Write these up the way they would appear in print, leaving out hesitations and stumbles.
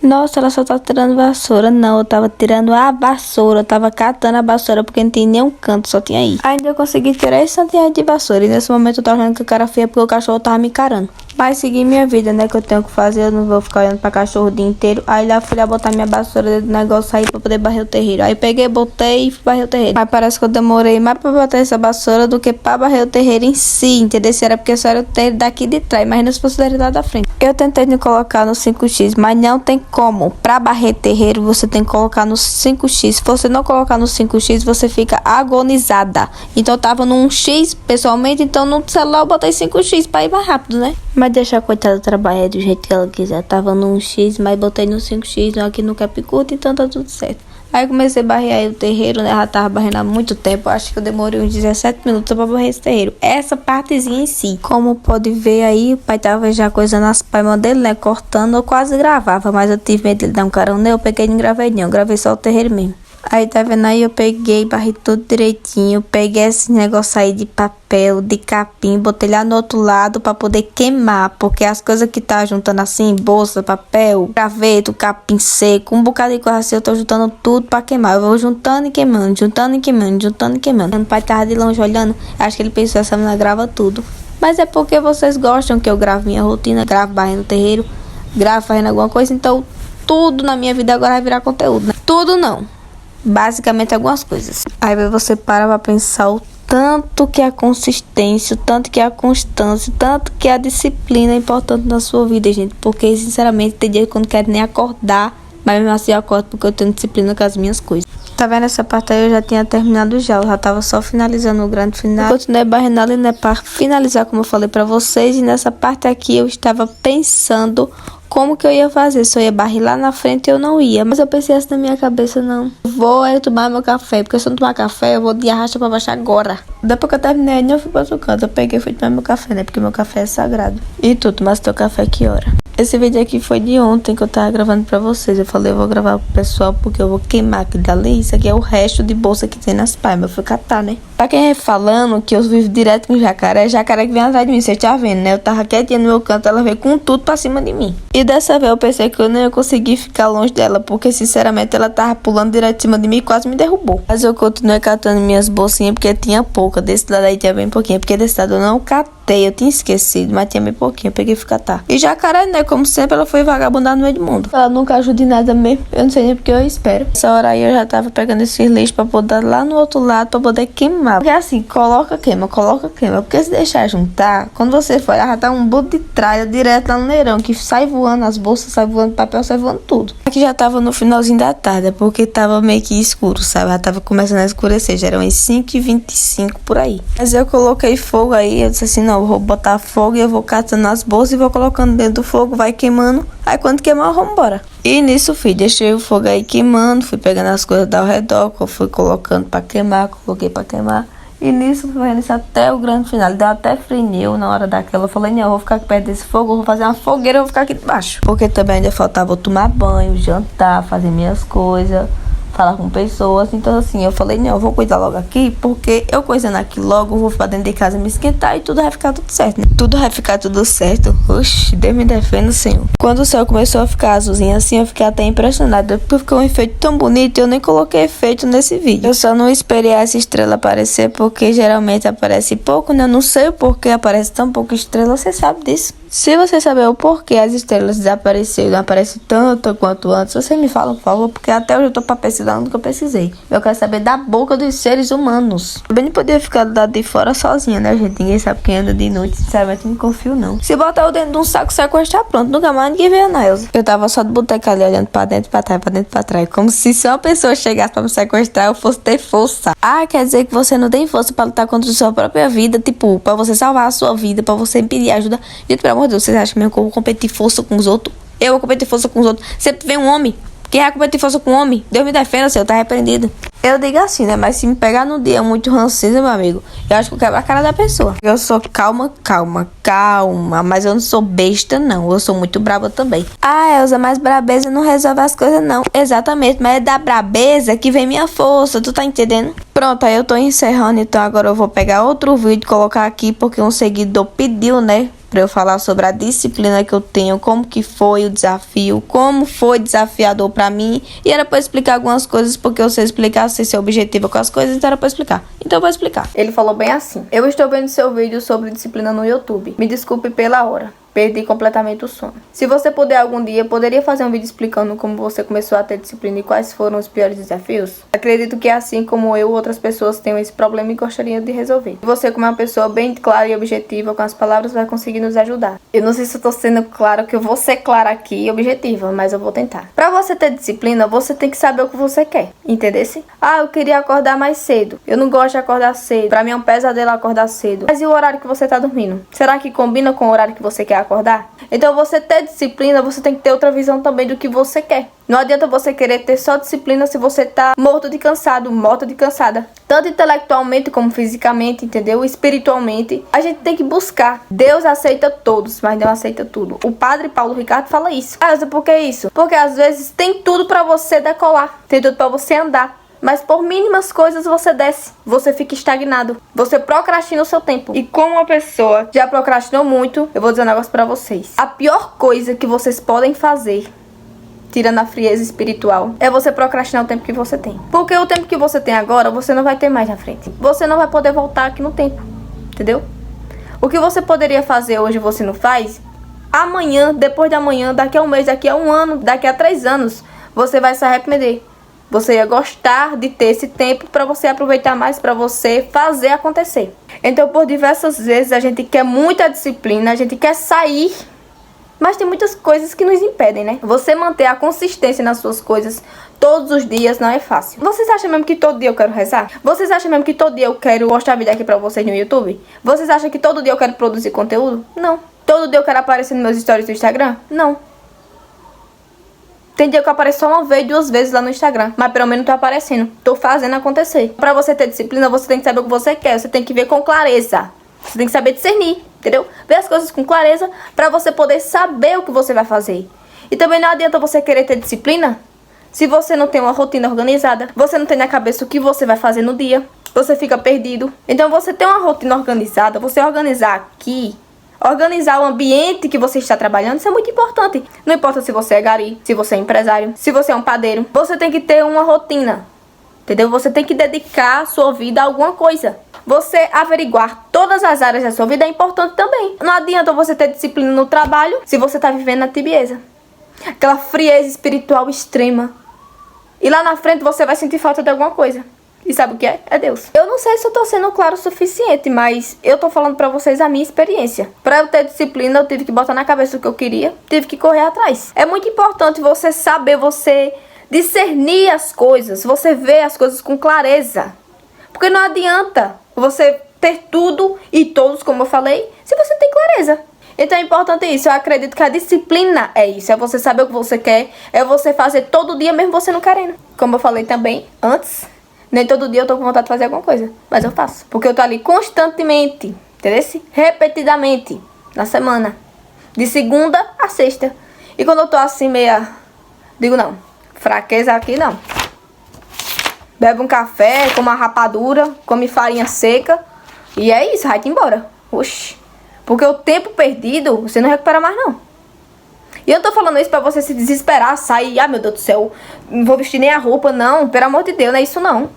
Nossa, ela só tá tirando vassoura. Não, eu tava tirando a vassoura. Eu tava catando a vassoura porque não tinha nenhum canto, só tinha aí. Ainda eu consegui tirar esse tanto de vassoura. E nesse momento eu tava olhando que o cara feia porque o cachorro tava me encarando. Mas seguir minha vida, né? Que eu tenho que fazer. Eu não vou ficar olhando pra cachorro o dia inteiro. Aí lá fui lá botar minha vassoura dentro do negócio aí pra poder barrer o terreiro. Aí peguei, botei e fui barrer o terreiro. Mas parece que eu demorei mais pra botar essa vassoura do que pra barrer o terreiro em si. Entendeu? Se era porque só era o terreiro daqui de trás. Imagina se fosse o terreiro lá da frente. Eu tentei me colocar no 5x, mas não tem como. Pra barrer terreiro, você tem que colocar no 5x. Se você não colocar no 5x, você fica agonizada. Então eu tava no 1x, pessoalmente. Então no celular eu botei 5x pra ir mais rápido, né? Mas deixa a coitada trabalhar do jeito que ela quiser. Tava no 1x, mas botei no 5x, aqui no cap curto, então tá tudo certo. Aí comecei a barrer aí o terreiro, né? Já tava barrendo há muito tempo. Acho que eu demorei uns 17 minutos pra barrer esse terreiro. Essa partezinha em si. Como pode ver aí, o pai tava já coisando as palmas dele, né? Cortando. Eu quase gravava, mas eu tive medo dele dar um carão nele. Eu peguei e não gravei não. Eu gravei só o terreiro mesmo. Aí tá vendo aí, eu peguei, barrei tudo direitinho. Peguei esse negócio aí de papel, de capim, botei lá no outro lado pra poder queimar. Porque as coisas que tá juntando assim, bolsa, papel, graveto, capim seco, um bocado de coisa assim, eu tô juntando tudo pra queimar. Eu vou juntando e queimando, juntando e queimando, juntando e queimando. O pai tava de longe olhando, acho que ele pensou, essa menina grava tudo. Mas é porque vocês gostam que eu grave minha rotina, gravo barrendo no terreiro, gravo fazendo alguma coisa. Então tudo na minha vida agora vai virar conteúdo, né? Tudo não. Basicamente algumas coisas. Aí você para pra pensar o tanto que a consistência, o tanto que a constância, o tanto que a disciplina é importante na sua vida, gente. Porque, sinceramente, tem dia que eu não quero nem acordar, mas mesmo assim eu acordo porque eu tenho disciplina com as minhas coisas. Tá vendo essa parte aí? Eu já tinha terminado já. Eu já tava só finalizando o grande final. Eu continuei barrendo ali, né, pra finalizar, como eu falei pra vocês. E nessa parte aqui eu estava pensando como que eu ia fazer. Se eu ia barrer lá na frente, eu não ia. Mas eu pensei assim na minha cabeça, não. Vou tomar meu café. Porque se eu não tomar café, eu vou de arrasta pra baixo agora. Depois que eu terminei, eu fui pra outro canto. Eu peguei e fui tomar meu café, né? Porque meu café é sagrado. E tu tomasse teu café que hora? Esse vídeo aqui foi de ontem que eu tava gravando pra vocês. Eu falei, eu vou gravar pro pessoal porque eu vou queimar aquilo dali. Isso aqui é o resto de bolsa que tem nas palmas. Eu fui catar, né? Pra quem é falando que eu vivo direto com jacaré, jacaré que vem atrás de mim, você tá vendo, né? Eu tava quietinha no meu canto, ela veio com tudo pra cima de mim. E dessa vez eu pensei que eu não ia conseguir ficar longe dela, porque sinceramente ela tava pulando direto em cima de mim e quase me derrubou. Mas eu continuei catando minhas bolsinhas porque tinha pouca. Desse lado aí tinha bem pouquinho, porque desse lado eu não catei, eu tinha esquecido, mas tinha bem pouquinho, eu peguei e fui catar. E jacaré, né? Como sempre, ela foi vagabundar no meio do mundo. Ela nunca ajuda em nada mesmo, eu não sei nem porque eu espero. Essa hora aí eu já tava pegando esses lixos pra poder lá no outro lado, pra poder queimar. Porque assim, coloca, queima. Porque se deixar juntar, quando você for, já tá um bolo de tralha direto lá no neirão, que sai voando as bolsas, sai voando papel, sai voando tudo. Aqui já tava no finalzinho da tarde, porque tava meio que escuro, sabe? Já tava começando a escurecer, já eram umas 5h25 por aí. Mas eu coloquei fogo aí, eu disse assim, não, eu vou botar fogo e eu vou catando as bolsas e vou colocando dentro do fogo, vai queimando. Aí quando queimar, vamos embora. E nisso, deixei o fogo aí queimando, fui pegando as coisas ao redor, que eu fui colocando pra queimar, coloquei pra queimar. E nisso, foi isso até o grande final. Deu até frineu na hora daquela. Eu falei, não, eu vou ficar aqui perto desse fogo, eu vou fazer uma fogueira, eu vou ficar aqui debaixo. Porque também ainda faltava eu tomar banho, jantar, fazer minhas coisas, falar com pessoas. Então assim, eu falei, não, eu vou cuidar logo aqui, porque eu coisando aqui logo, eu vou pra dentro de casa me esquentar e tudo vai ficar tudo certo, né? Tudo vai ficar tudo certo. Oxi, Deus me defenda, Senhor. Quando o céu começou a ficar azulzinho assim, eu fiquei até impressionada, porque ficou um efeito tão bonito, eu nem coloquei efeito nesse vídeo. Eu só não esperei essa estrela aparecer, porque geralmente aparece pouco, né? Eu não sei o porquê aparece tão pouca estrela, você sabe disso. Se você saber o porquê as estrelas desapareceram, não aparecem tanto quanto antes, você me fala, por favor, porque até hoje eu tô pra pesquisar onde que eu pesquisei. Eu quero saber da boca dos seres humanos. Eu bem não podia ficar do lado de fora sozinha, né, gente? Ninguém sabe quem anda de noite, sinceramente não confio, não. Se botar eu dentro de um saco, sequestrar, pronto, nunca mais ninguém vê a Nailza. Eu tava só de boteca ali, olhando pra dentro, pra trás, pra dentro, pra trás, como se uma pessoa chegasse pra me sequestrar, eu fosse ter força. Ah, quer dizer que você não tem força pra lutar contra a sua própria vida, tipo, pra você salvar a sua vida, pra você pedir ajuda. Gente, pelo amor de Deus, vocês acham mesmo que eu vou competir força com os outros? Eu vou competir força com os outros. Sempre vem um homem. Quem vai competir força com um homem? Deus me defenda, Senhor, tá arrependido. Eu digo assim, né? Mas se me pegar num dia muito rancinza, meu amigo, eu acho que eu quebro a cara da pessoa. Eu sou calma. Mas eu não sou besta, não. Eu sou muito brava também. Ah, Elza, mas brabeza não resolve as coisas, não. Exatamente, mas é da brabeza que vem minha força, tu tá entendendo? Pronto, aí eu tô encerrando, então agora eu vou pegar outro vídeo e colocar aqui, porque um seguidor pediu, né? para eu falar sobre a disciplina que eu tenho, como que foi o desafio, como foi desafiador para mim, e era para explicar algumas coisas, porque eu sei explicar, sei ser objetiva com as coisas, então era para explicar. Então eu vou explicar. Ele falou bem assim: eu estou vendo seu vídeo sobre disciplina no YouTube. Me desculpe pela hora. Perdi completamente o sono. Se você puder algum dia, poderia fazer um vídeo explicando como você começou a ter disciplina e quais foram os piores desafios? Acredito que assim como eu, outras pessoas têm esse problema e gostariam de resolver. Você, como uma pessoa bem clara e objetiva com as palavras, vai conseguir nos ajudar. Eu não sei se eu tô sendo claro, que eu vou ser clara aqui e objetiva, mas eu vou tentar. Pra você ter disciplina, você tem que saber o que você quer. Entendesse? Ah, eu queria acordar mais cedo. Eu não gosto de acordar cedo. Pra mim é um pesadelo acordar cedo. Mas e o horário que você tá dormindo? Será que combina com o horário que você quer acordar? Então você ter disciplina, você tem que ter outra visão também do que você quer. Não adianta você querer ter só disciplina se você tá morto de cansado, morta de cansada. Tanto intelectualmente como fisicamente, entendeu? Espiritualmente. A gente tem que buscar. Deus aceita todos, mas não aceita tudo. O padre Paulo Ricardo fala isso. Ah, por que isso? Porque às vezes tem tudo pra você decolar. Tem tudo pra você andar. Mas por mínimas coisas você desce, você fica estagnado, você procrastina o seu tempo. E como uma pessoa já procrastinou muito, eu vou dizer um negócio pra vocês. A pior coisa que vocês podem fazer, tirando a frieza espiritual, é você procrastinar o tempo que você tem. Porque o tempo que você tem agora, você não vai ter mais na frente. Você não vai poder voltar aqui no tempo, entendeu? O que você poderia fazer hoje você não faz, amanhã, depois de amanhã, daqui a um mês, daqui a um ano, daqui a 3 anos, você vai se arrepender. Você ia gostar de ter esse tempo para você aproveitar mais, para você fazer acontecer. Então, por diversas vezes, a gente quer muita disciplina, a gente quer sair, mas tem muitas coisas que nos impedem, né? Você manter a consistência nas suas coisas todos os dias não é fácil. Vocês acham mesmo que todo dia eu quero rezar? Vocês acham mesmo que todo dia eu quero mostrar vídeo aqui pra vocês no YouTube? Vocês acham que todo dia eu quero produzir conteúdo? Não. Todo dia eu quero aparecer nos meus stories do Instagram? Não. Tem dia que eu apareço só uma vez, 2 vezes lá no Instagram. Mas pelo menos tô aparecendo. Tô fazendo acontecer. Pra você ter disciplina, você tem que saber o que você quer. Você tem que ver com clareza. Você tem que saber discernir, entendeu? Ver as coisas com clareza pra você poder saber o que você vai fazer. E também não adianta você querer ter disciplina se você não tem uma rotina organizada. Você não tem na cabeça o que você vai fazer no dia. Você fica perdido. Então você tem uma rotina organizada. Você organizar aqui, organizar o ambiente que você está trabalhando, isso é muito importante. Não importa se você é gari, se você é empresário, se você é um padeiro. Você tem que ter uma rotina, entendeu? Você tem que dedicar sua vida a alguma coisa. Você averiguar todas as áreas da sua vida é importante também. Não adianta você ter disciplina no trabalho se você está vivendo na tibieza. Aquela frieza espiritual extrema. E lá na frente você vai sentir falta de alguma coisa. E sabe o que é? É Deus. Eu não sei se eu tô sendo claro o suficiente, mas eu tô falando pra vocês a minha experiência. Pra eu ter disciplina, eu tive que botar na cabeça o que eu queria, tive que correr atrás. É muito importante você saber, você discernir as coisas, você ver as coisas com clareza. Porque não adianta você ter tudo e todos, como eu falei, se você tem clareza. Então é importante isso. Eu acredito que a disciplina é isso. É você saber o que você quer, é você fazer todo dia mesmo você não querendo. Como eu falei também antes, nem todo dia eu tô com vontade de fazer alguma coisa, mas eu faço. Porque eu tô ali constantemente, entendeu? Repetidamente, na semana. De segunda a sexta. E quando eu tô assim meia... Digo não, fraqueza aqui não. Bebe um café, come uma rapadura, come farinha seca. E é isso, vai-te embora. Oxi. Porque o tempo perdido, você não recupera mais não. E eu não tô falando isso pra você se desesperar, sair, ah meu Deus do céu, não vou vestir nem a roupa, não, pelo amor de Deus, não é isso não.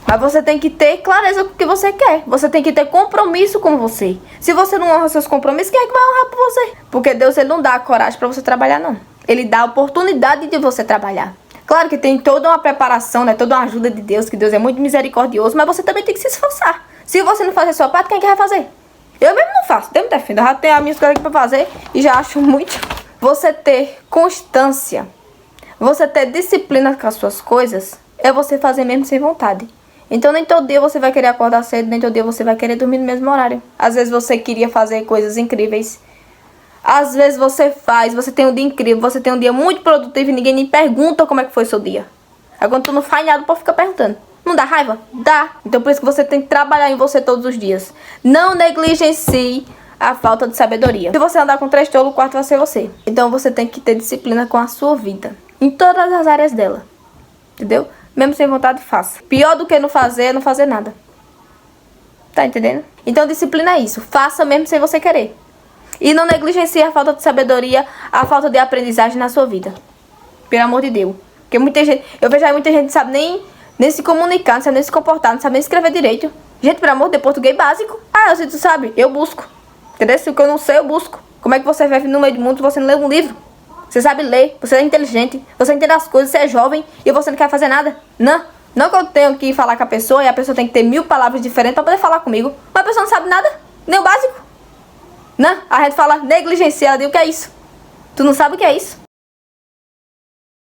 Mas você tem que ter clareza com o que você quer, você tem que ter compromisso com você. Se você não honra seus compromissos, quem é que vai honrar por você? Porque Deus, ele não dá coragem pra você trabalhar não. Ele dá a oportunidade de você trabalhar. Claro que tem toda uma preparação, né, toda uma ajuda de Deus, que Deus é muito misericordioso, mas você também tem que se esforçar. Se você não fazer a sua parte, quem é que vai fazer? Eu mesmo não faço, Deus me defenda, eu já tenho as minhas coisas aqui pra fazer e já acho muito... Você ter constância, você ter disciplina com as suas coisas, é você fazer mesmo sem vontade. Então nem todo dia você vai querer acordar cedo, nem todo dia você vai querer dormir no mesmo horário. Às vezes você queria fazer coisas incríveis. Às vezes você faz, você tem um dia incrível, você tem um dia muito produtivo e ninguém nem pergunta como é que foi o seu dia. Aí quando tu não faz nada, o povo fica perguntando. Não dá raiva? Dá. Então por isso que você tem que trabalhar em você todos os dias. Não negligencie a falta de sabedoria. Se você andar com 3 tolos, o quarto vai ser você. Então você tem que ter disciplina com a sua vida. Em todas as áreas dela. Entendeu? Mesmo sem vontade, faça. Pior do que não fazer é não fazer nada. Tá entendendo? Então disciplina é isso. Faça mesmo sem você querer. E não negligencie a falta de sabedoria, a falta de aprendizagem na sua vida. Pelo amor de Deus. Porque muita gente, eu vejo aí muita gente que não sabe nem se comunicar, não sabe nem se comportar, não sabe nem escrever direito. Gente, pelo amor de Deus, português básico. Ah, se tu sabe, eu busco. Entendeu? Se o que eu não sei, eu busco. Como é que você vive no meio do mundo se você não lê um livro? Você sabe ler, você é inteligente, você entende as coisas, você é jovem e você não quer fazer nada. Não que eu tenho que falar com a pessoa e a pessoa tem que ter 1000 palavras diferentes pra poder falar comigo. Mas a pessoa não sabe nada, nem o básico. A gente fala negligenciar, ela diz o que é isso? Tu não sabe o que é isso?